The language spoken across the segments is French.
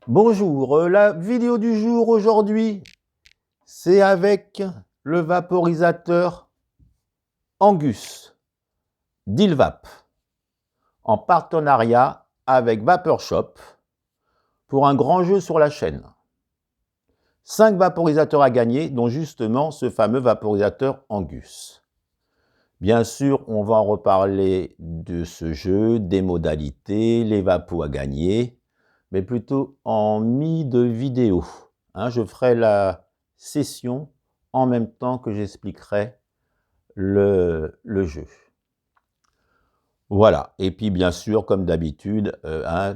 Bonjour, la vidéo du jour aujourd'hui, c'est avec le vaporisateur Angus d'Ilvap en partenariat avec Vaporshop pour un grand jeu sur la chaîne. 5 vaporisateurs à gagner, dont justement ce fameux vaporisateur Angus. Bien sûr, on va en reparler de ce jeu, des modalités, les vapos à gagner, mais plutôt en de vidéo. Je ferai la session en même temps que j'expliquerai le jeu. Voilà, et puis bien sûr, comme d'habitude,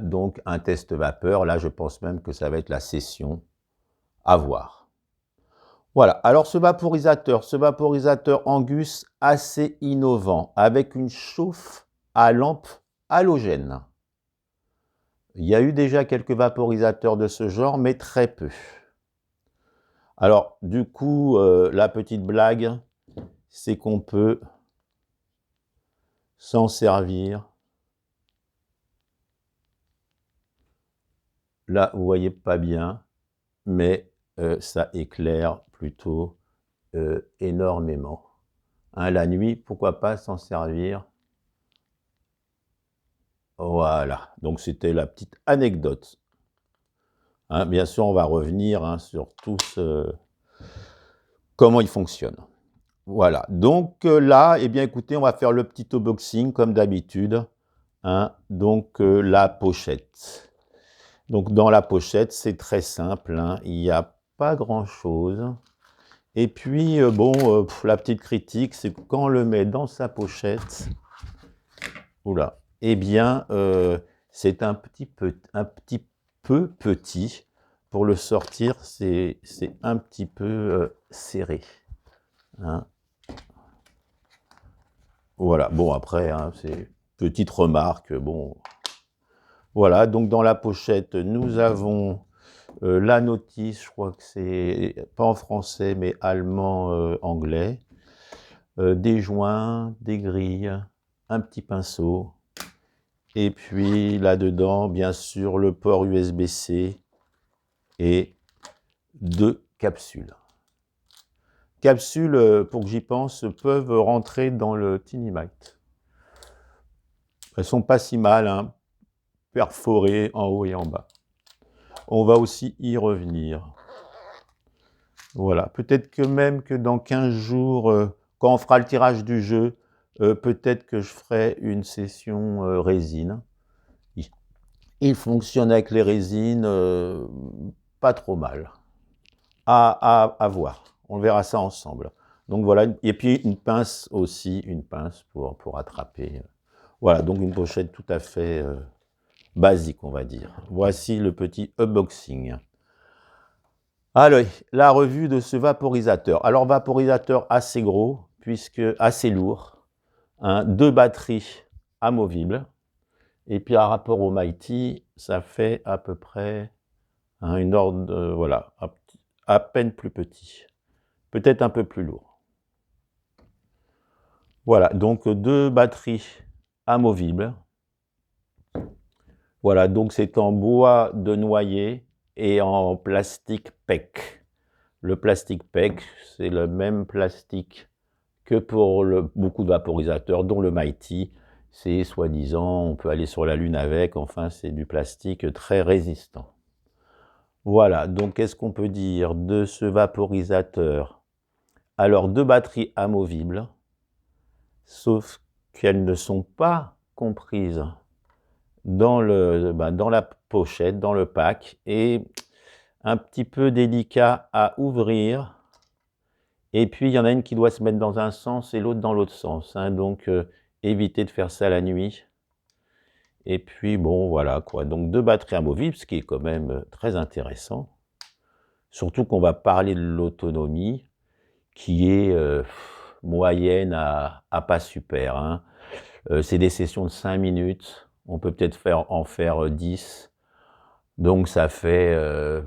donc un test vapeur. Là, je pense même que ça va être la session à voir. Voilà, alors ce vaporisateur Angus, assez innovant, avec une chauffe à lampe halogène. Il y a eu déjà quelques vaporisateurs de ce genre, mais très peu. Alors, du coup, la petite blague, c'est qu'on peut s'en servir. Là, vous ne voyez pas bien, mais ça éclaire plutôt énormément. La nuit, pourquoi pas s'en servir? Voilà, donc c'était la petite anecdote. Bien sûr, on va revenir sur tout comment il fonctionne. Voilà, donc là, eh bien écoutez, on va faire le petit unboxing comme d'habitude. Donc la pochette. Donc dans la pochette, c'est très simple, il n'y a pas grand-chose. Et puis, la petite critique, c'est que quand on le met dans sa pochette, oula, eh bien, c'est un petit peu petit. Pour le sortir, c'est un petit peu serré. Voilà, bon après, c'est petite remarque, bon. Voilà, donc dans la pochette, nous avons la notice, je crois que c'est pas en français, mais allemand, anglais. Des joints, des grilles, un petit pinceau. Et puis là-dedans, bien sûr, le port USB-C et 2 capsules. Capsules, pour que j'y pense, peuvent rentrer dans le Tinymite. Elles sont pas si mal, perforées en haut et en bas. On va aussi y revenir. Voilà, peut-être que même que dans 15 jours, quand on fera le tirage du jeu, peut-être que je ferai une session résine. Il fonctionne avec les résines pas trop mal. À voir, on verra ça ensemble. Donc voilà, et puis une pince aussi, une pince pour attraper. Voilà, donc une pochette tout à fait basique, on va dire. Voici le petit unboxing. Allez, la revue de ce vaporisateur. Alors, vaporisateur assez gros, puisque assez lourd. 2 batteries amovibles. Et puis, par rapport au Mighty, ça fait à peu près une ordre, voilà, à peine plus petit. Peut-être un peu plus lourd. Voilà, donc 2 batteries amovibles. Voilà, donc c'est en bois de noyer et en plastique PEC. Le plastique PEC, c'est le même plastique que pour beaucoup de vaporisateurs, dont le Mighty. C'est soi-disant, on peut aller sur la Lune avec, enfin c'est du plastique très résistant. Voilà, donc qu'est-ce qu'on peut dire de ce vaporisateur? Alors, 2 batteries amovibles, sauf qu'elles ne sont pas comprises dans la pochette, dans le pack, et un petit peu délicat à ouvrir. Et puis, il y en a une qui doit se mettre dans un sens et l'autre dans l'autre sens. Donc, évitez de faire ça la nuit. Et puis, bon, voilà quoi. Donc, 2 batteries amovibles, ce qui est quand même très intéressant. Surtout qu'on va parler de l'autonomie, qui est moyenne à pas super. C'est des sessions de 5 minutes. On peut peut-être en faire 10. Donc ça fait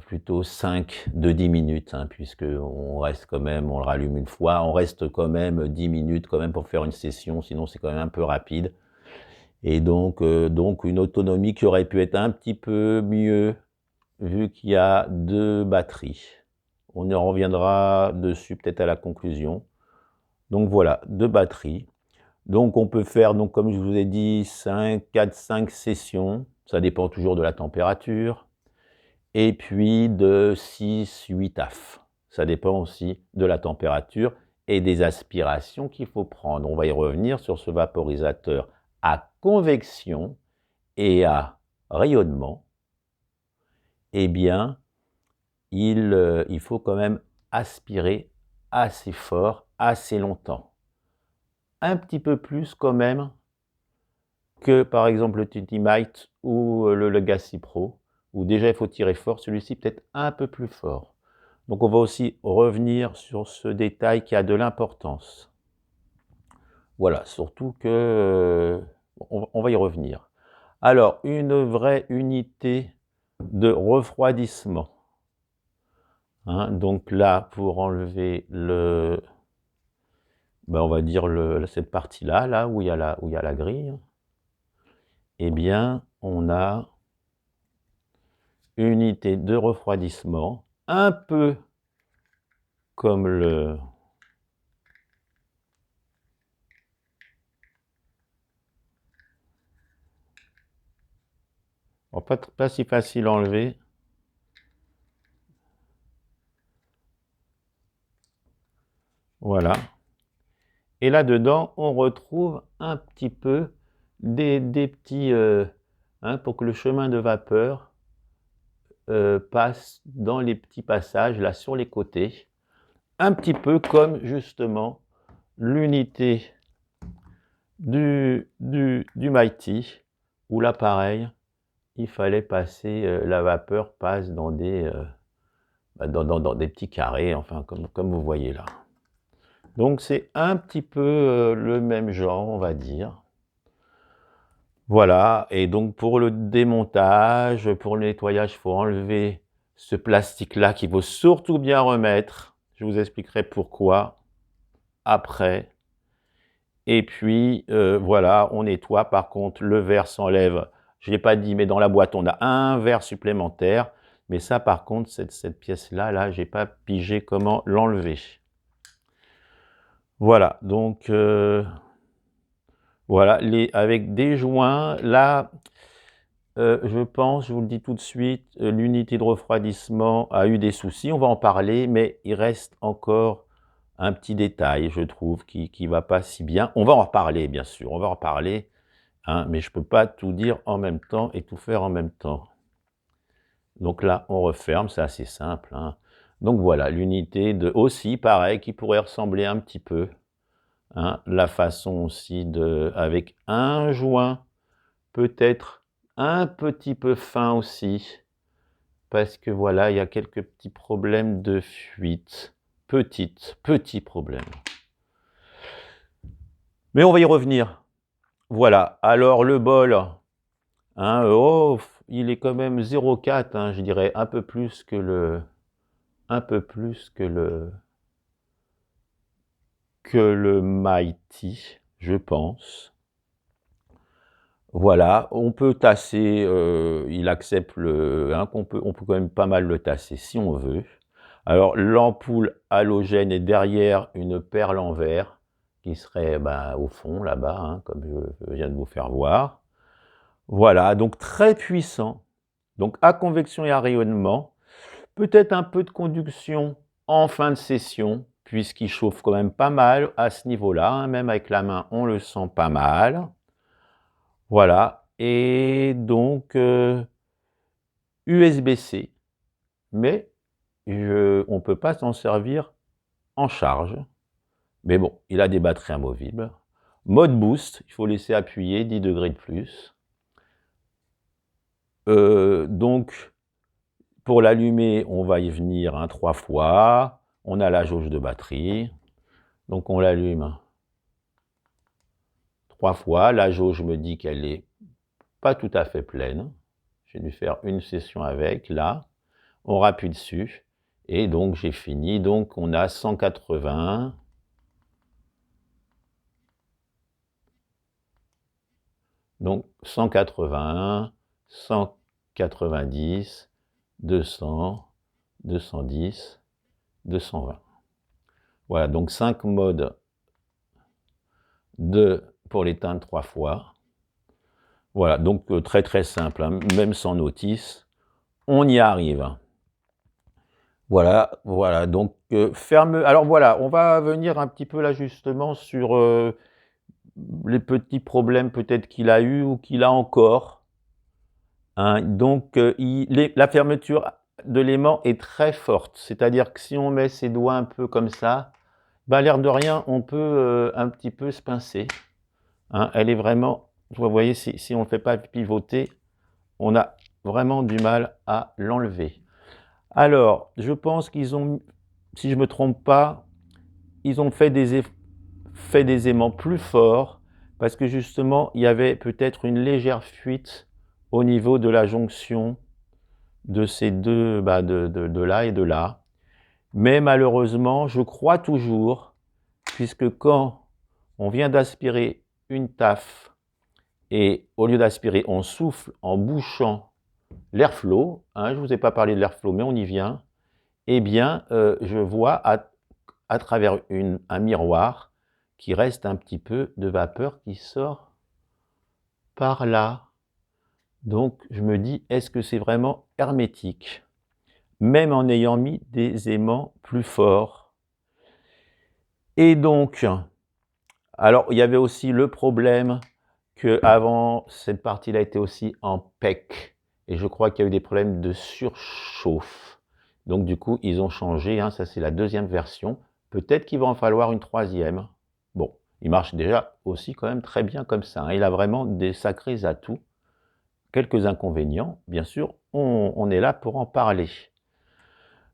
plutôt 5 de 10 minutes, puisque on reste quand même, on le rallume une fois, on reste quand même 10 minutes quand même pour faire une session, sinon c'est quand même un peu rapide. Et donc une autonomie qui aurait pu être un petit peu mieux vu qu'il y a 2 batteries. On y reviendra dessus peut-être à la conclusion. Donc voilà, 2 batteries. Donc on peut faire, donc, comme je vous ai dit, 4-5 sessions. Ça dépend toujours de la température. Et puis de 6-8 AF. Ça dépend aussi de la température et des aspirations qu'il faut prendre. On va y revenir sur ce vaporisateur à convection et à rayonnement. Eh bien, il faut quand même aspirer assez fort, assez longtemps. Un petit peu plus quand même que par exemple le Tutimite ou le Legacy Pro, où déjà il faut tirer fort, celui-ci peut-être un peu plus fort. Donc on va aussi revenir sur ce détail qui a de l'importance. Voilà, surtout que on va y revenir. Alors, une vraie unité de refroidissement. Hein, donc là, pour enlever le, on va dire cette partie-là, là où il y a la grille, eh bien, on a une unité de refroidissement, un peu comme le... Bon, pas si facile à enlever. Voilà. Et là-dedans, on retrouve un petit peu des petits... pour que le chemin de vapeur passe dans les petits passages, là, sur les côtés. Un petit peu comme, justement, l'unité du Mighty, où là, pareil, il fallait passer, la vapeur passe dans des, dans des petits carrés, enfin, comme vous voyez là. Donc, c'est un petit peu le même genre, on va dire. Voilà, et donc pour le démontage, pour le nettoyage, il faut enlever ce plastique-là qu'il faut surtout bien remettre. Je vous expliquerai pourquoi après. Et puis, voilà, on nettoie. Par contre, le verre s'enlève. Je ne l'ai pas dit, mais dans la boîte, on a un verre supplémentaire. Mais ça, par contre, cette pièce-là, là, je n'ai pas pigé comment l'enlever. Voilà, donc, voilà, avec des joints. Là, je pense, je vous le dis tout de suite, l'unité de refroidissement a eu des soucis. On va en parler, mais il reste encore un petit détail, je trouve, qui ne va pas si bien. On va en reparler, bien sûr, on va en reparler, hein, mais je ne peux pas tout dire en même temps et tout faire en même temps. Donc là, on referme, c'est assez simple, hein. Donc voilà, l'unité de aussi, pareil, qui pourrait ressembler un petit peu, hein, la façon aussi avec un joint, peut-être un petit peu fin aussi, parce que voilà, il y a quelques petits problèmes de fuite, petits problèmes. Mais on va y revenir. Voilà, alors le bol, hein, oh, il est quand même 0,4, hein, je dirais un peu plus que le Mighty, je pense. Voilà, on peut tasser, il accepte hein, on peut quand même pas mal le tasser si on veut. Alors l'ampoule halogène est derrière une perle en verre qui serait au fond là-bas, hein, comme je viens de vous faire voir. Voilà, donc très puissant. Donc à convection et à rayonnement. Peut-être un peu de conduction en fin de session, puisqu'il chauffe quand même pas mal à ce niveau-là, hein, même avec la main, on le sent pas mal. Voilà, et donc USB-C, mais on ne peut pas s'en servir en charge. Mais bon, il a des batteries amovibles. Mode boost, il faut laisser appuyer 10 degrés de plus. Donc, pour l'allumer, on va y venir 3 fois. On a la jauge de batterie. Donc, on l'allume 3 fois. La jauge me dit qu'elle n'est pas tout à fait pleine. J'ai dû faire une session avec, là. On rappuie dessus. Et donc, j'ai fini. Donc, on a 180. Donc, 180, 190. 200, 210, 220. Voilà, donc 5 modes pour l'éteindre 3 fois. Voilà, donc très très simple, hein, même sans notice, on y arrive. Voilà, voilà, donc ferme. Alors voilà, on va venir un petit peu là justement sur les petits problèmes peut-être qu'il a eu ou qu'il a encore. Hein. Donc la fermeture de l'aimant est très forte, c'est-à-dire que si on met ses doigts un peu comme ça, bah, l'air de rien, on peut un petit peu se pincer. Hein. Elle est vraiment, vous voyez, si on ne le fait pas pivoter, on a vraiment du mal à l'enlever. Alors, je pense qu'ils ont, si je ne me trompe pas, ils ont fait des aimants plus forts parce que justement, il y avait peut-être une légère fuite au niveau de la jonction de ces deux, de là et de là. Mais malheureusement, je crois toujours, puisque quand on vient d'aspirer une taffe et au lieu d'aspirer, on souffle en bouchant l'airflow, hein, je ne vous ai pas parlé de l'airflow, mais on y vient, eh bien, je vois à travers un miroir qu'il reste un petit peu de vapeur qui sort par là. Donc, je me dis, est-ce que c'est vraiment hermétique? Même en ayant mis des aimants plus forts. Et donc, alors, il y avait aussi le problème qu'avant, cette partie-là était aussi en PEC. Et je crois qu'il y a eu des problèmes de surchauffe. Donc, du coup, ils ont changé. Hein, ça, c'est la deuxième version. Peut-être qu'il va en falloir une troisième. Bon, il marche déjà aussi quand même très bien comme ça. Hein. Il a vraiment des sacrés atouts. Quelques inconvénients, bien sûr, on est là pour en parler.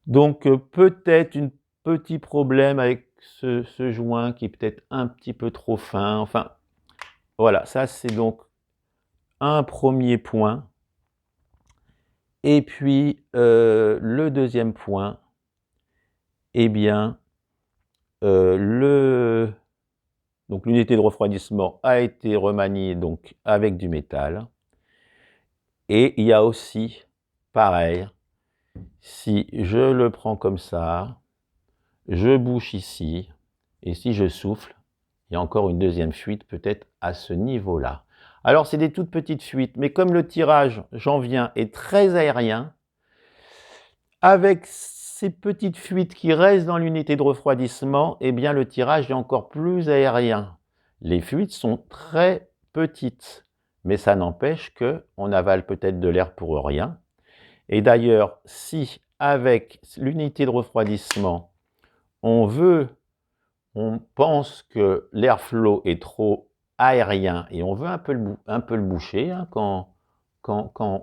Donc, peut-être un petit problème avec ce joint qui est peut-être un petit peu trop fin. Enfin, voilà, ça c'est donc un premier point. Et puis, le deuxième point, eh bien, donc l'unité de refroidissement a été remaniée donc avec du métal. Et il y a aussi, pareil, si je le prends comme ça, je bouche ici, et si je souffle, il y a encore une deuxième fuite peut-être à ce niveau-là. Alors c'est des toutes petites fuites, mais comme le tirage, j'en viens, est très aérien, avec ces petites fuites qui restent dans l'unité de refroidissement, eh bien le tirage est encore plus aérien. Les fuites sont très petites, mais ça n'empêche qu'on avale peut-être de l'air pour rien. Et d'ailleurs, si avec l'unité de refroidissement, on pense que l'airflow est trop aérien et on veut un peu le boucher hein, quand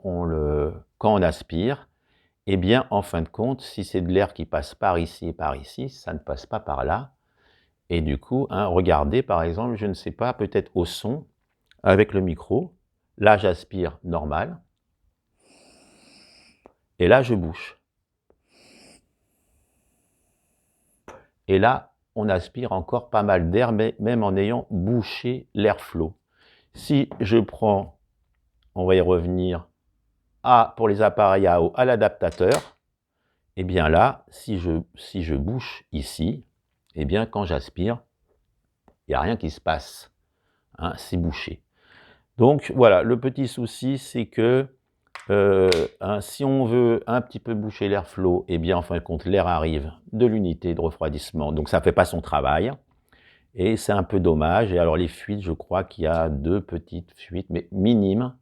on aspire, eh bien, en fin de compte, si c'est de l'air qui passe par ici et par ici, ça ne passe pas par là. Et du coup, hein, regardez, par exemple, je ne sais pas, peut-être au son, avec le micro, là, j'aspire normal, et là, je bouche. Et là, on aspire encore pas mal d'air, même en ayant bouché l'airflow. Si je prends, on va y revenir, pour les appareils à eau, à l'adaptateur, eh bien là, si je bouche ici, eh bien quand j'aspire, il n'y a rien qui se passe. Hein, c'est bouché. Donc voilà, le petit souci, c'est que hein, si on veut un petit peu boucher l'airflow, eh bien en fin de compte, l'air arrive de l'unité de refroidissement, donc ça ne fait pas son travail. Et c'est un peu dommage. Et alors les fuites, je crois qu'il y a 2 petites fuites, mais minimes.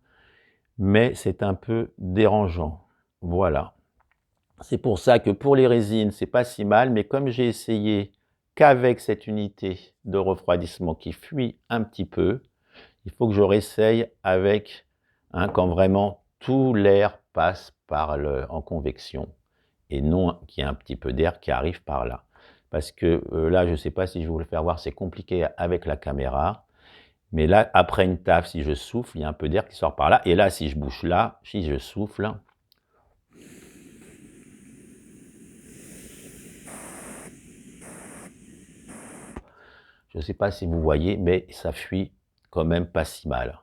Mais c'est un peu dérangeant. Voilà. C'est pour ça que pour les résines, c'est pas si mal. Mais comme j'ai essayé qu'avec cette unité de refroidissement qui fuit un petit peu, il faut que je réessaye avec, hein, quand vraiment tout l'air passe en convection et non qu'il y ait un petit peu d'air qui arrive par là. Parce que là, je ne sais pas si je vais vous le faire voir, c'est compliqué avec la caméra. Mais là, après une taffe, si je souffle, il y a un peu d'air qui sort par là. Et là, si je bouche là, si je souffle, je ne sais pas si vous voyez, mais ça fuit quand même pas si mal.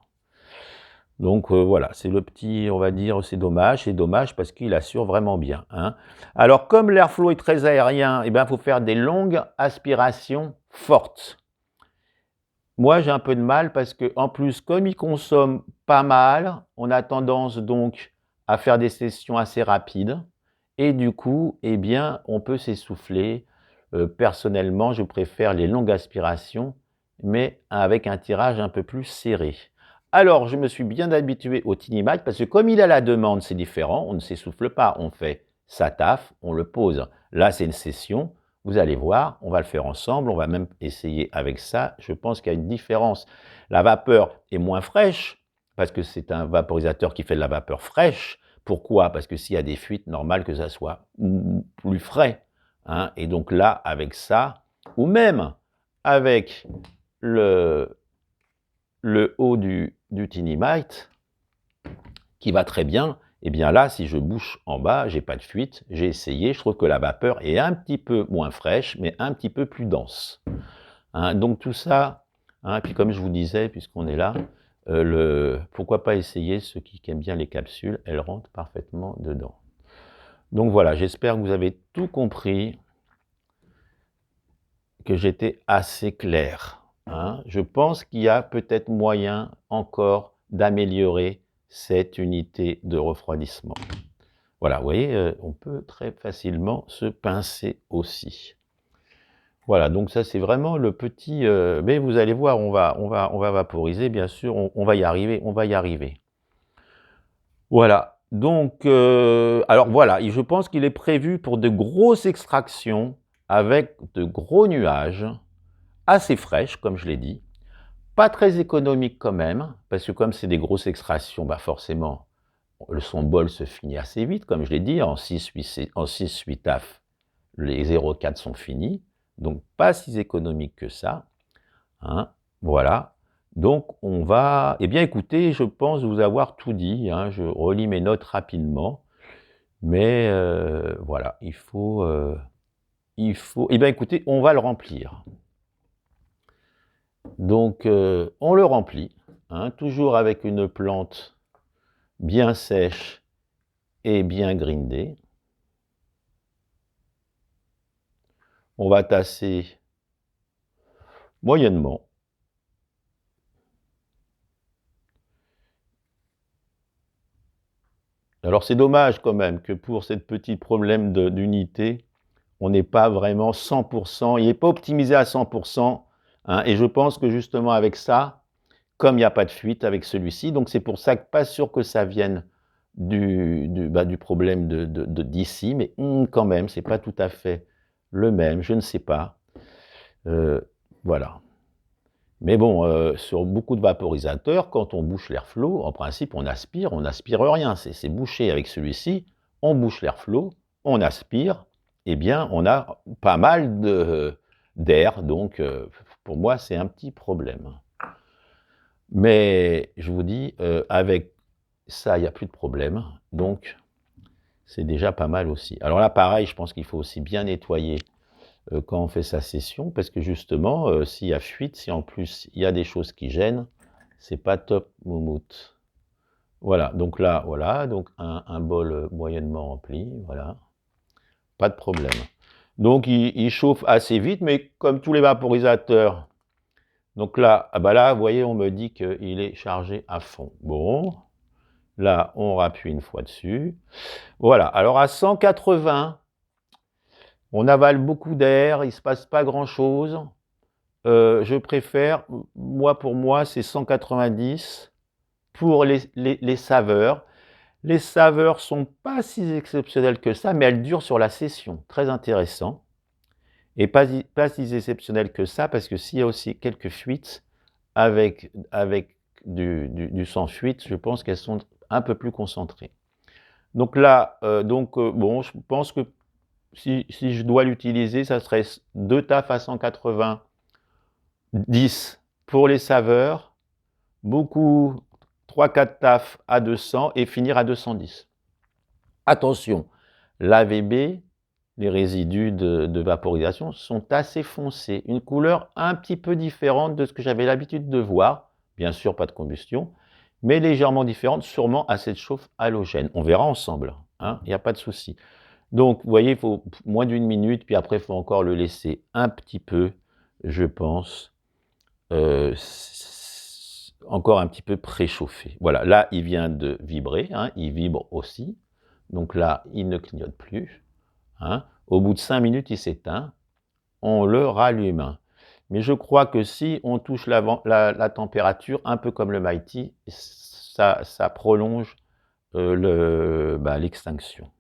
Donc voilà, c'est le petit, on va dire, c'est dommage parce qu'il assure vraiment bien, hein. Alors comme l'airflow est très aérien, eh bien, il faut faire des longues aspirations fortes. Moi, j'ai un peu de mal parce que, en plus, comme il consomme pas mal, on a tendance donc à faire des sessions assez rapides et du coup, eh bien, on peut s'essouffler. Personnellement, je préfère les longues aspirations, mais avec un tirage un peu plus serré. Alors, je me suis bien habitué au Tiny Mic parce que comme il a la demande, c'est différent, on ne s'essouffle pas, on fait sa taf, on le pose. Là, c'est une session. Vous allez voir, on va le faire ensemble, on va même essayer avec ça. Je pense qu'il y a une différence. La vapeur est moins fraîche, parce que c'est un vaporisateur qui fait de la vapeur fraîche. Pourquoi? Parce que s'il y a des fuites, normal que ça soit plus frais, hein. Et donc là, avec ça, ou même avec le haut du Tiny Mic, qui va très bien, et bien là, si je bouche en bas, j'ai pas de fuite, j'ai essayé, je trouve que la vapeur est un petit peu moins fraîche, mais un petit peu plus dense, hein. Donc tout ça, hein, et puis comme je vous disais, puisqu'on est là, pourquoi pas essayer, ceux qui aiment bien les capsules, elles rentrent parfaitement dedans. Donc voilà, j'espère que vous avez tout compris, que j'étais assez clair, hein. Je pense qu'il y a peut-être moyen encore d'améliorer cette unité de refroidissement. Voilà, vous voyez, on peut très facilement se pincer aussi. Voilà, donc ça c'est vraiment le petit, mais vous allez voir, on va vaporiser, bien sûr, on va y arriver, on va y arriver. Voilà, donc, alors voilà, et je pense qu'il est prévu pour de grosses extractions avec de gros nuages, assez fraîches, comme je l'ai dit, pas très économiques quand même, parce que comme c'est des grosses extractions, bah forcément, son bol se finit assez vite, comme je l'ai dit, en 6-8 taf, les 0,4 sont finis, donc pas si économique que ça, hein, voilà. Donc on va, eh bien écoutez, je pense vous avoir tout dit, hein, je relis mes notes rapidement, mais voilà, il faut, eh bien écoutez, on va le remplir. Donc on le remplit, hein, toujours avec une plante bien sèche et bien grindée. On va tasser moyennement. Alors c'est dommage quand même que pour ce petit problème d'unité, on n'est pas vraiment 100%, il n'est pas optimisé à 100%, hein, et je pense que justement avec ça, comme il n'y a pas de fuite avec celui-ci, donc c'est pour ça que pas sûr que ça vienne du problème d'ici, mais quand même, c'est pas tout à fait le même, je ne sais pas. Voilà. Mais bon, sur beaucoup de vaporisateurs, quand on bouche l'airflow, en principe, on n'aspire rien. C'est bouché avec celui-ci, on bouche l'airflow, on aspire, eh bien, on a pas mal d'air. Donc, pour moi, c'est un petit problème. Mais je vous dis, avec ça, il n'y a plus de problème. Donc, c'est déjà pas mal aussi. Alors là, pareil, je pense qu'il faut aussi bien nettoyer quand on fait sa session, parce que justement, s'il y a fuite, si en plus il y a des choses qui gênent, c'est pas top moumoute. Voilà, donc là, voilà, donc un bol moyennement rempli, voilà, pas de problème. Donc il chauffe assez vite, mais comme tous les vaporisateurs, donc là, ah bah là, vous voyez, on me dit qu'il est chargé à fond. Bon, là, on rappuie une fois dessus. Voilà, alors à 180, on avale beaucoup d'air, il ne se passe pas grand-chose. Je préfère, pour moi, c'est 190 pour les saveurs. Les saveurs sont pas si exceptionnelles que ça, mais elles durent sur la session. Très intéressant. Et pas si exceptionnelles que ça, parce que s'il y a aussi quelques fuites, avec du sans fuite, je pense qu'elles sont un peu plus concentrées. Donc là, bon, je pense que si je dois l'utiliser, ça serait 2 tafs à 180, 10 pour les saveurs, beaucoup, 3-4 tafs à 200 et finir à 210. Attention, l'AVB, les résidus de vaporisation, sont assez foncés, une couleur un petit peu différente de ce que j'avais l'habitude de voir, bien sûr pas de combustion, mais légèrement différente, sûrement à cette chauffe halogène. On verra ensemble, hein, il n'y a pas de souci. Donc, vous voyez, il faut moins d'1 minute, puis après, il faut encore le laisser un petit peu, je pense, encore un petit peu préchauffer. Voilà, là, il vient de vibrer, hein, il vibre aussi. Donc là, il ne clignote plus. Hein. Au bout de 5 minutes, il s'éteint. On le rallume. Mais je crois que si on touche la température, un peu comme le Mighty, ça prolonge l'extinction.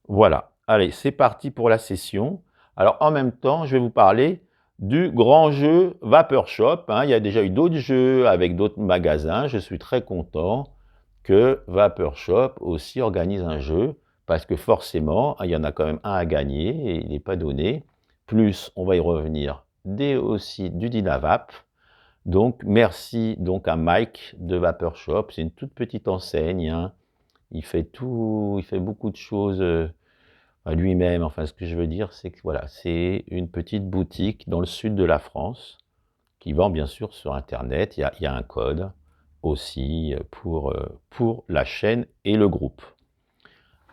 Voilà. Allez, c'est parti pour la session. Alors, en même temps, je vais vous parler du grand jeu Vapeur Shop. Hein. Il y a déjà eu d'autres jeux avec d'autres magasins. Je suis très content que Vapeur Shop aussi organise un jeu, parce que forcément, il y en a quand même un à gagner et il n'est pas donné. Plus, on va y revenir, aussi du Dynavap. Donc, merci donc à Mike de Vapeur Shop. C'est une toute petite enseigne. Hein. Il fait beaucoup de choses lui-même. Enfin, ce que je veux dire, c'est que voilà, c'est une petite boutique dans le sud de la France qui vend bien sûr sur Internet. Il y a un code aussi pour la chaîne et le groupe.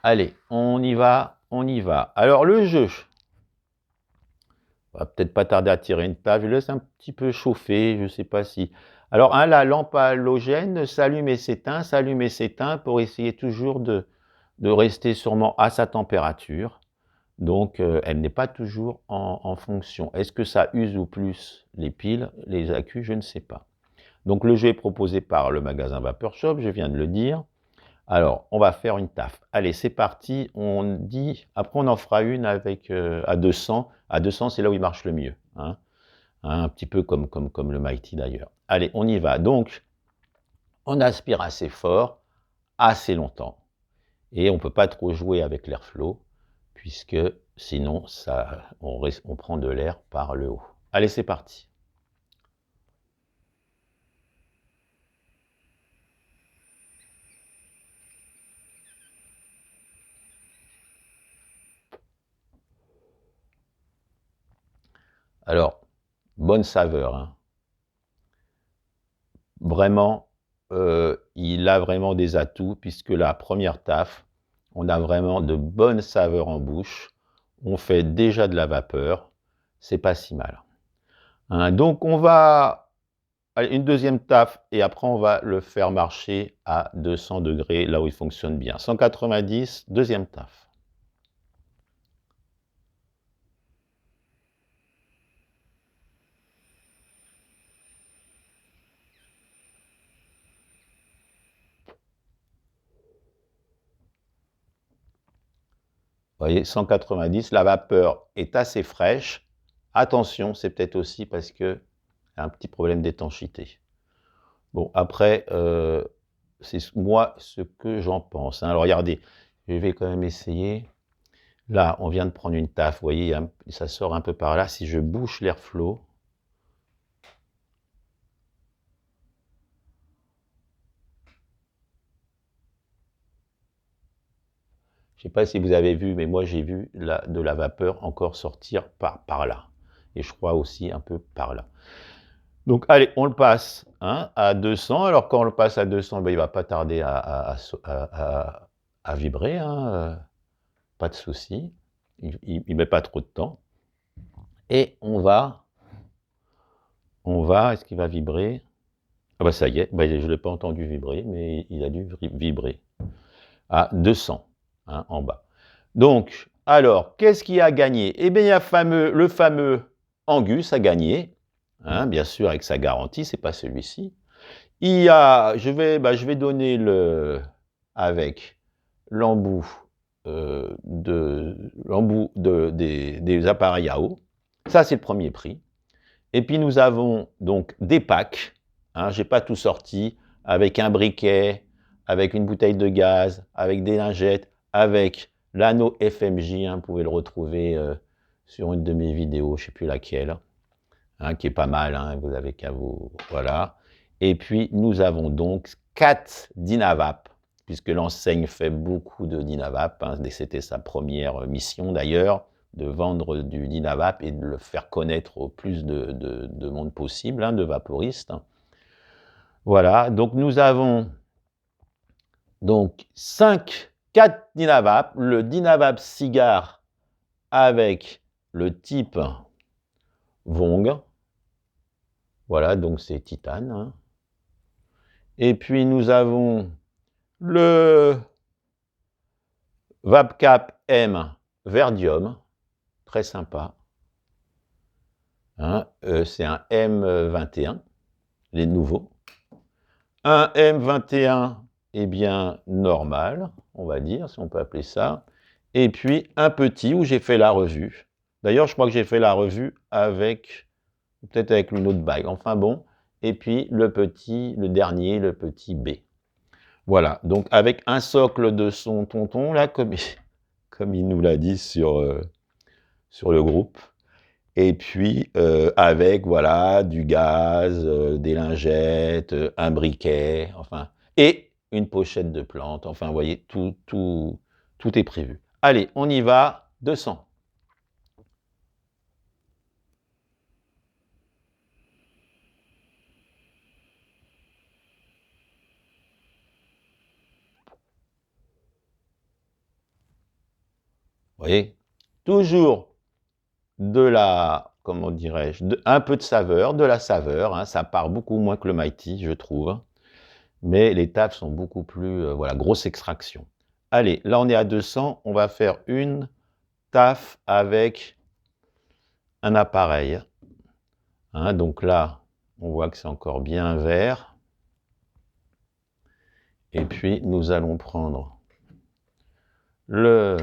Allez, on y va, on y va. Alors, le jeu, on va peut-être pas tarder à tirer une table. Je laisse un petit peu chauffer, je ne sais pas si... Alors, hein, la lampe halogène s'allume et s'éteint pour essayer toujours de rester sûrement à sa température. Donc, elle n'est pas toujours en fonction. Est-ce que ça use ou plus les piles, les accus? Je ne sais pas. Donc, le jeu est proposé par le magasin Vapeur Shop, je viens de le dire. Alors, on va faire une taf. Allez, c'est parti. On dit, après on en fera une avec à 200. À 200, c'est là où il marche le mieux. Hein. Un petit peu comme le Mighty d'ailleurs. Allez, on y va. Donc, on aspire assez fort, assez longtemps. Et on ne peut pas trop jouer avec l'airflow, puisque sinon, on prend de l'air par le haut. Allez, c'est parti. Alors, bonne saveur. Hein. Vraiment, il a vraiment des atouts, puisque la première taf, on a vraiment de bonnes saveurs en bouche. On fait déjà de la vapeur. C'est pas si mal. Hein, donc, on va... Allez, une deuxième taf, et après, on va le faire marcher à 200 degrés, là où il fonctionne bien. 190, deuxième taf. Vous voyez, 190, la vapeur est assez fraîche. Attention, c'est peut-être aussi parce qu'il y a un petit problème d'étanchéité. Bon, après, c'est moi ce que j'en pense. Hein. Alors, regardez, je vais quand même essayer. Là, on vient de prendre une taf, vous voyez, ça sort un peu par là. Si je bouche l'airflow, je ne sais pas si vous avez vu, mais moi j'ai vu de la vapeur encore sortir par là. Et je crois aussi un peu par là. Donc allez, on le passe hein, à 200. Alors quand on le passe à 200, ben, il ne va pas tarder à vibrer. Hein, pas de souci. Il ne met pas trop de temps. Et on va, est-ce qu'il va vibrer? Ah bah ça y est, bah, je ne l'ai pas entendu vibrer, mais il a dû vibrer à 200 hein, en bas. Donc, alors, qu'est-ce qui a gagné? Eh bien, il y a le fameux Angus a gagné, hein, bien sûr avec sa garantie, c'est pas celui-ci. Il y a, je vais donner avec l'embout des appareils à eau. Ça, c'est le premier prix. Et puis, nous avons donc des packs. Hein, je n'ai pas tout sorti, avec un briquet, avec une bouteille de gaz, avec des lingettes, avec l'anneau FMJ. Hein, vous pouvez le retrouver sur une de mes vidéos, je ne sais plus laquelle, hein, qui est pas mal. Hein, vous avez qu'à vous... Voilà. Et puis, nous avons donc 4 Dynavap, puisque l'enseigne fait beaucoup de Dynavap. Hein, c'était sa première mission d'ailleurs, de vendre du Dynavap et de le faire connaître au plus de monde possible, hein, de vaporistes. Voilà, donc nous avons donc 4 Dynavap, le Dynavap cigare avec le type Vong. Voilà, donc c'est titane. Hein. Et puis nous avons le Vapcap M Verdium, très sympa. Hein, c'est un M21, les nouveaux. Un M21, eh bien, normal, on va dire, si on peut appeler ça. Et puis un petit où j'ai fait la revue. D'ailleurs, je crois que j'ai fait la revue avec, peut-être avec une autre bague. Enfin bon. Et puis le petit, le dernier, le petit B. Voilà, donc avec un socle de son tonton, là, comme il nous l'a dit sur le groupe. Et puis, avec, voilà, du gaz, des lingettes, un briquet, enfin, et une pochette de plantes. Enfin, vous voyez, tout est prévu. Allez, on y va, 200. Vous voyez, toujours de la, comment dirais-je, un peu de saveur, de la saveur. Hein, ça part beaucoup moins que le Mighty, je trouve. Mais les taffes sont beaucoup plus, voilà, grosse extraction. Allez, là on est à 200, on va faire une taffe avec un appareil. Hein, donc là, on voit que c'est encore bien vert. Et puis, nous allons prendre le...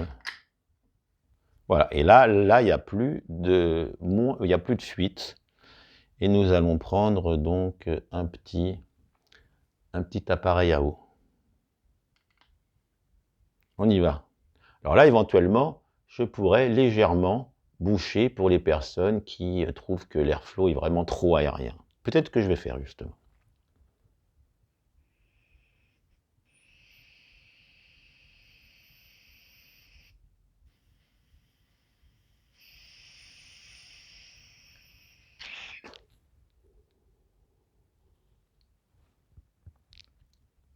Voilà, et là, il n'y a plus de fuite. Et nous allons prendre donc un petit appareil à eau. On y va. Alors là, éventuellement, je pourrais légèrement boucher pour les personnes qui trouvent que l'airflow est vraiment trop aérien. Peut-être que je vais faire justement.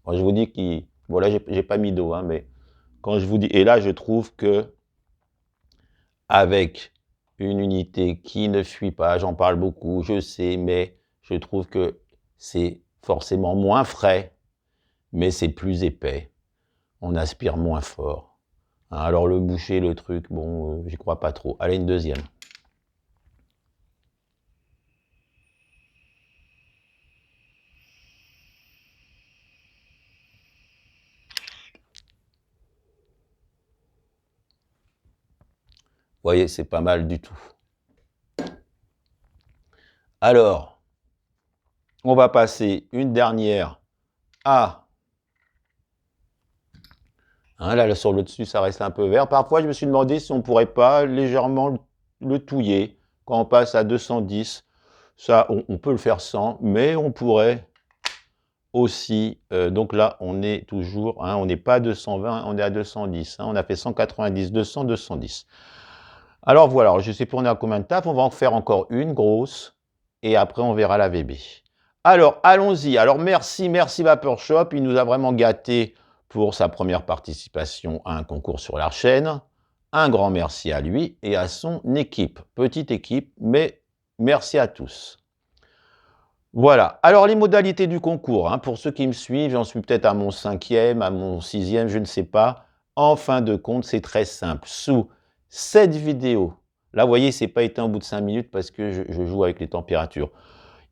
Moi, je vous dis que, voilà, j'ai pas mis d'eau, hein, mais quand je vous dis, et là, je trouve que avec une unité qui ne fuit pas, j'en parle beaucoup, je sais, mais je trouve que c'est forcément moins frais, mais c'est plus épais. On aspire moins fort. Hein, alors le boucher, le truc, bon, j'y crois pas trop. Allez, une deuxième. Vous voyez, c'est pas mal du tout. Alors, on va passer une dernière à... Hein, là, sur le dessus, ça reste un peu vert. Parfois, je me suis demandé si on ne pourrait pas légèrement le touiller. Quand on passe à 210, ça, on peut le faire sans, mais on pourrait aussi... donc là, on est toujours... Hein, on n'est pas à 220, on est à 210. Hein, on a fait 190, 200, 210. Alors voilà, je ne sais pas on est à combien de taf. On va en faire encore une grosse. Et après, on verra la VB. Alors, allons-y. Alors, merci Vapeur Shop. Il nous a vraiment gâtés pour sa première participation à un concours sur la chaîne. Un grand merci à lui et à son équipe. Petite équipe, mais merci à tous. Voilà. Alors, les modalités du concours, hein, pour ceux qui me suivent, j'en suis peut-être à mon 5e, à mon 6e, je ne sais pas. En fin de compte, c'est très simple. Sous cette vidéo, là, vous voyez, c'est pas éteint au bout de 5 minutes parce que je joue avec les températures.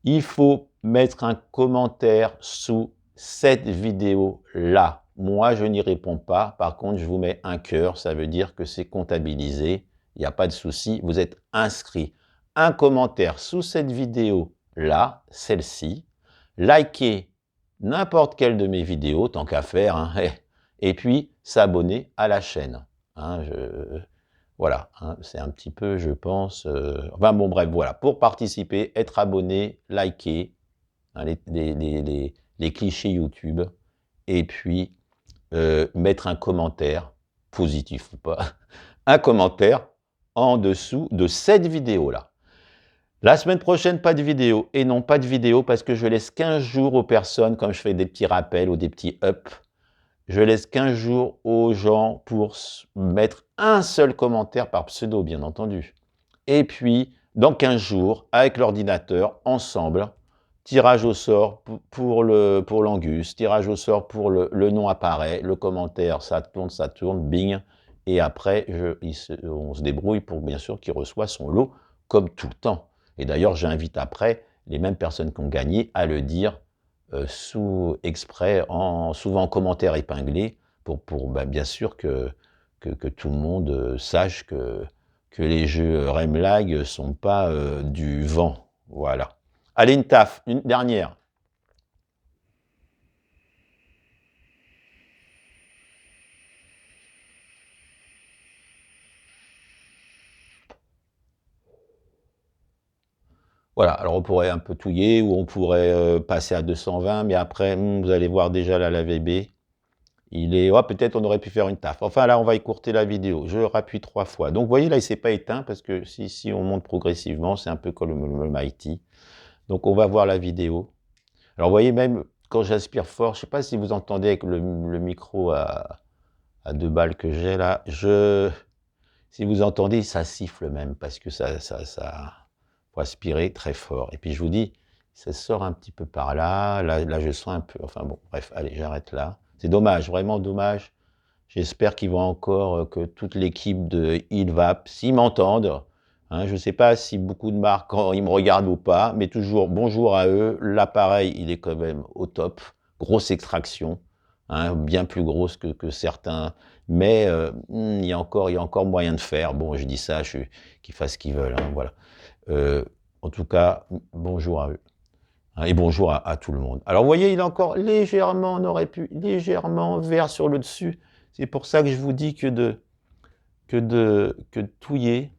Il faut mettre un commentaire sous cette vidéo-là. Moi, je n'y réponds pas. Par contre, je vous mets un cœur. Ça veut dire que c'est comptabilisé. Il n'y a pas de souci. Vous êtes inscrit. Un commentaire sous cette vidéo-là, celle-ci. Likez n'importe quelle de mes vidéos, tant qu'à faire. Hein, et puis, s'abonner à la chaîne. Hein, voilà, hein, c'est un petit peu, je pense... enfin bon, bref, voilà. Pour participer, être abonné, liker, hein, les clichés YouTube, et puis mettre un commentaire, positif ou pas, un commentaire en dessous de cette vidéo-là. La semaine prochaine, pas de vidéo. Et non, pas de vidéo parce que je laisse 15 jours aux personnes, comme je fais des petits rappels ou des petits up, je laisse 15 jours aux gens pour mettre un seul commentaire par pseudo, bien entendu. Et puis, dans 15 jours, avec l'ordinateur, ensemble, tirage au sort pour l'Angus, tirage au sort pour le nom apparaît, le commentaire, ça tourne, bing. Et après, on se débrouille pour, bien sûr, qu'il reçoit son lot, comme tout le temps. Et d'ailleurs, j'invite après les mêmes personnes qui ont gagné à le dire exprès, souvent en commentaire épinglé, pour bien sûr que tout le monde sache que les jeux Remlag ne sont pas du vent. Voilà. Allez, une dernière. Voilà, alors on pourrait un peu touiller ou on pourrait passer à 220, mais après, vous allez voir déjà là la VB. Peut-être on aurait pu faire une taf. Enfin là, on va écourter la vidéo. Je rappuie 3 fois. Donc vous voyez là, il ne s'est pas éteint parce que si on monte progressivement, c'est un peu comme le Mighty. Donc on va voir la vidéo. Alors vous voyez même quand j'aspire fort, je ne sais pas si vous entendez avec le micro à 2 balles que j'ai là, si vous entendez, ça siffle même parce que ça faut aspirer très fort. Et puis je vous dis, ça sort un petit peu par là, là je sens un peu, enfin bon, bref, allez, j'arrête là. C'est dommage, vraiment dommage. J'espère qu'ils vont encore, que toute l'équipe de ILVAP, s'ils m'entendent, hein, je ne sais pas si beaucoup de marques, ils me regardent ou pas, mais toujours bonjour à eux. L'appareil, il est quand même au top. Grosse extraction, hein, bien plus grosse que certains. Mais il y a encore moyen de faire. Bon, je dis ça, qu'ils fassent ce qu'ils veulent. Hein, voilà. En tout cas, bonjour à eux. Hein, et bonjour à tout le monde. Alors, vous voyez, il est encore légèrement, on aurait pu, légèrement vert sur le dessus. C'est pour ça que je vous dis que touiller,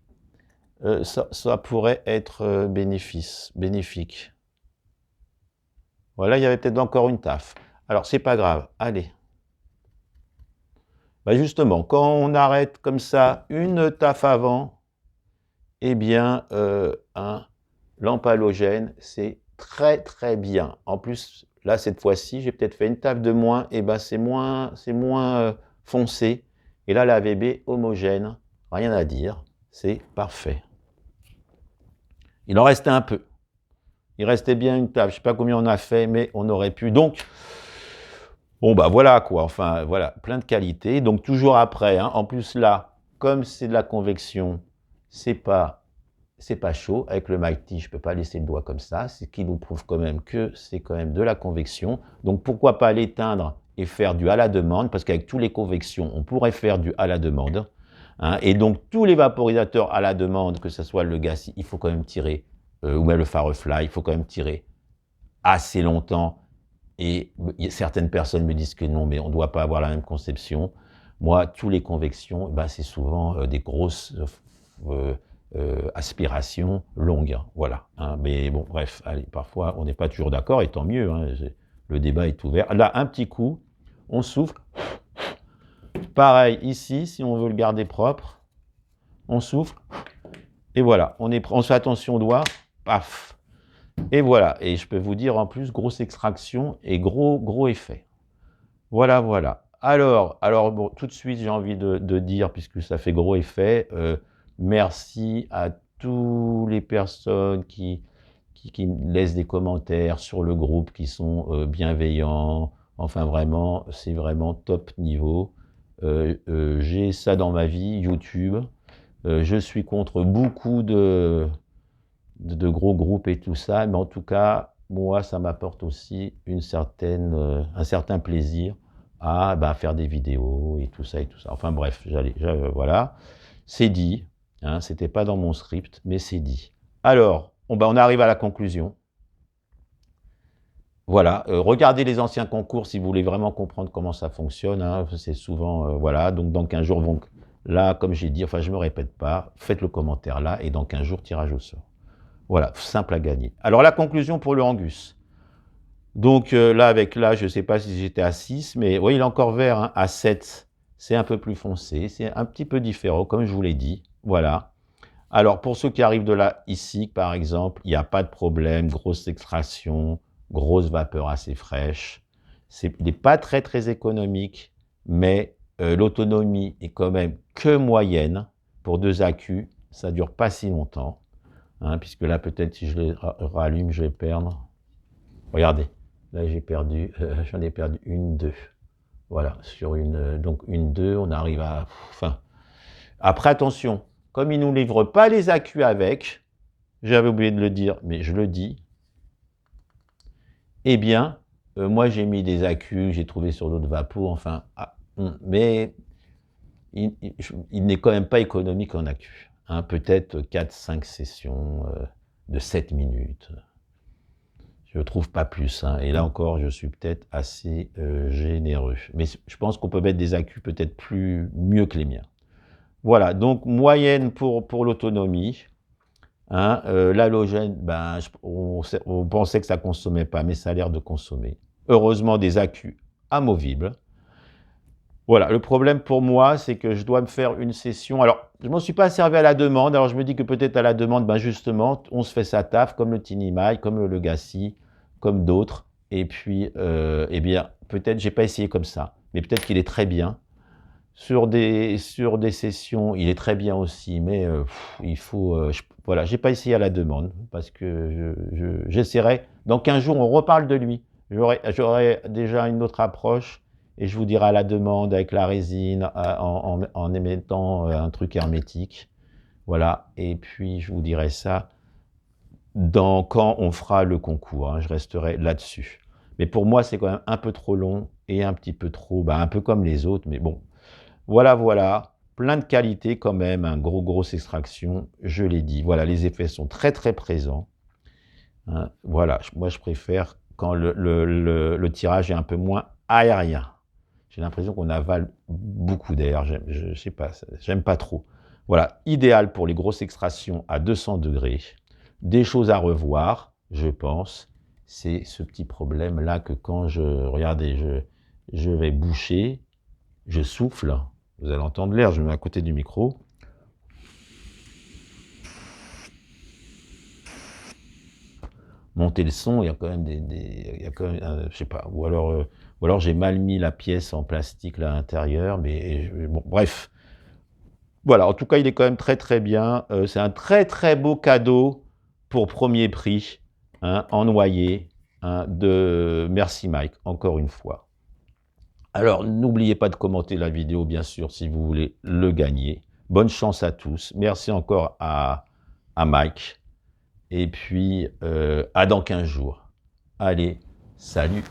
ça pourrait être bénéfique. Voilà, il y avait peut-être encore une taf. Alors, c'est pas grave, allez. Bah justement, quand on arrête comme ça une taf avant, eh bien, lampe halogène, c'est très très bien. En plus, là, cette fois-ci, j'ai peut-être fait une taf de moins, et ben c'est moins foncé. Et là, la VB homogène, rien à dire, c'est parfait. Il en restait un peu. Il restait bien une taf, je ne sais pas combien on a fait, mais on aurait pu. Donc, bon, bah voilà quoi, enfin, voilà, plein de qualités. Donc, toujours après, hein, en plus là, comme c'est de la convection, c'est pas chaud. Avec le Mighty, je ne peux pas laisser le doigt comme ça, ce qui nous prouve quand même que c'est quand même de la convection. Donc, pourquoi pas l'éteindre et faire du à la demande, parce qu'avec tous les convections, on pourrait faire du à la demande. Hein, et donc, tous les vaporisateurs à la demande, que ce soit le gaz, il faut quand même tirer, ou même le Firefly, il faut quand même tirer assez longtemps. Et certaines personnes me disent que non, mais on ne doit pas avoir la même conception. Moi, tous les convections, c'est souvent des grosses aspirations longues. Voilà. Hein. Mais bon, bref, allez, parfois, on n'est pas toujours d'accord, et tant mieux. Hein, le débat est ouvert. Là, un petit coup, on souffle. Pareil, ici, si on veut le garder propre, on souffle. Et voilà, on se fait attention aux doigts. Paf. Et voilà, et je peux vous dire en plus, grosse extraction et gros effet. Voilà, voilà. Alors bon, tout de suite, j'ai envie de dire, puisque ça fait gros effet, merci à toutes les personnes qui laissent des commentaires sur le groupe, qui sont bienveillants. Enfin, vraiment, c'est vraiment top niveau. J'ai ça dans ma vie, YouTube. Je suis contre beaucoup de gros groupes et tout ça, mais en tout cas, moi, ça m'apporte aussi un certain plaisir à faire des vidéos et tout ça. Enfin bref, voilà, c'est dit, hein, c'était pas dans mon script, mais c'est dit. Alors, on arrive à la conclusion. Voilà, regardez les anciens concours si vous voulez vraiment comprendre comment ça fonctionne, hein, c'est souvent, voilà, donc dans 15 jours, donc, là, comme j'ai dit, enfin je me répète pas, faites le commentaire là, et dans 15 jours, tirage au sort. Voilà, simple à gagner. Alors, la conclusion pour le Angus. Donc, là, je ne sais pas si j'étais à 6, mais oui, il est encore vert, hein, à 7. C'est un peu plus foncé, c'est un petit peu différent, comme je vous l'ai dit. Voilà. Alors, pour ceux qui arrivent de là, ici, par exemple, il n'y a pas de problème, grosse extraction, grosse vapeur assez fraîche. Il n'est pas très, très économique, mais l'autonomie est quand même que moyenne. Pour 2 accus, ça ne dure pas si longtemps, hein, puisque là, peut-être, si je les rallume, je vais perdre. Regardez, là, j'en ai perdu une, deux. Voilà, sur donc une, deux, on arrive à... Enfin, après, attention, comme ils ne nous livrent pas les accus avec, j'avais oublié de le dire, mais je le dis, eh bien, moi j'ai mis des accus, j'ai trouvé sur l'eau de Vapo, enfin, mais il n'est quand même pas économique en accus. Hein, peut-être 4-5 sessions de 7 minutes. Je ne trouve pas plus. Hein, et là encore, je suis peut-être assez généreux. Mais je pense qu'on peut mettre des accus peut-être mieux que les miens. Voilà, donc moyenne pour l'autonomie. Hein, l'halogène, ben, on pensait que ça ne consommait pas, mais ça a l'air de consommer. Heureusement, des accus amovibles. Voilà, le problème pour moi, c'est que je dois me faire une session. Alors, je ne m'en suis pas servi à la demande, alors je me dis que peut-être à la demande, ben justement, on se fait sa taf, comme le Tinimai, comme le Legacy, comme d'autres. Et puis, eh bien, peut-être, je n'ai pas essayé comme ça, mais peut-être qu'il est très bien. Sur des sessions, il est très bien aussi, mais il faut... voilà, je n'ai pas essayé à la demande, parce que j'essaierai. Dans 15 jours, on reparle de lui. J'aurai déjà une autre approche, et je vous dirai à la demande, avec la résine, en émettant un truc hermétique. Voilà, et puis je vous dirai ça quand on fera le concours, hein, je resterai là-dessus. Mais pour moi, c'est quand même un peu trop long, et un petit peu trop... un peu comme les autres, mais bon... Voilà, voilà, plein de qualités quand même, hein, grosse extraction, je l'ai dit. Voilà, les effets sont très, très présents. Hein, voilà, moi je préfère quand le tirage est un peu moins aérien. J'ai l'impression qu'on avale beaucoup d'air, je sais pas, j'aime pas trop. Voilà, idéal pour les grosses extractions à 200 degrés. Des choses à revoir, je pense, c'est ce petit problème-là que quand regardez, je vais boucher, je souffle. Vous allez entendre l'air, je me mets à côté du micro. Monter le son, il y a quand même il y a quand même, je sais pas, ou alors j'ai mal mis la pièce en plastique là à l'intérieur, mais bon, bref. Voilà, en tout cas, il est quand même très très bien. C'est un très très beau cadeau pour premier prix, hein, en noyer, hein, de Merci Mike, encore une fois. Alors, n'oubliez pas de commenter la vidéo, bien sûr, si vous voulez le gagner. Bonne chance à tous. Merci encore à Mike. Et puis, à dans 15 jours. Allez, salut!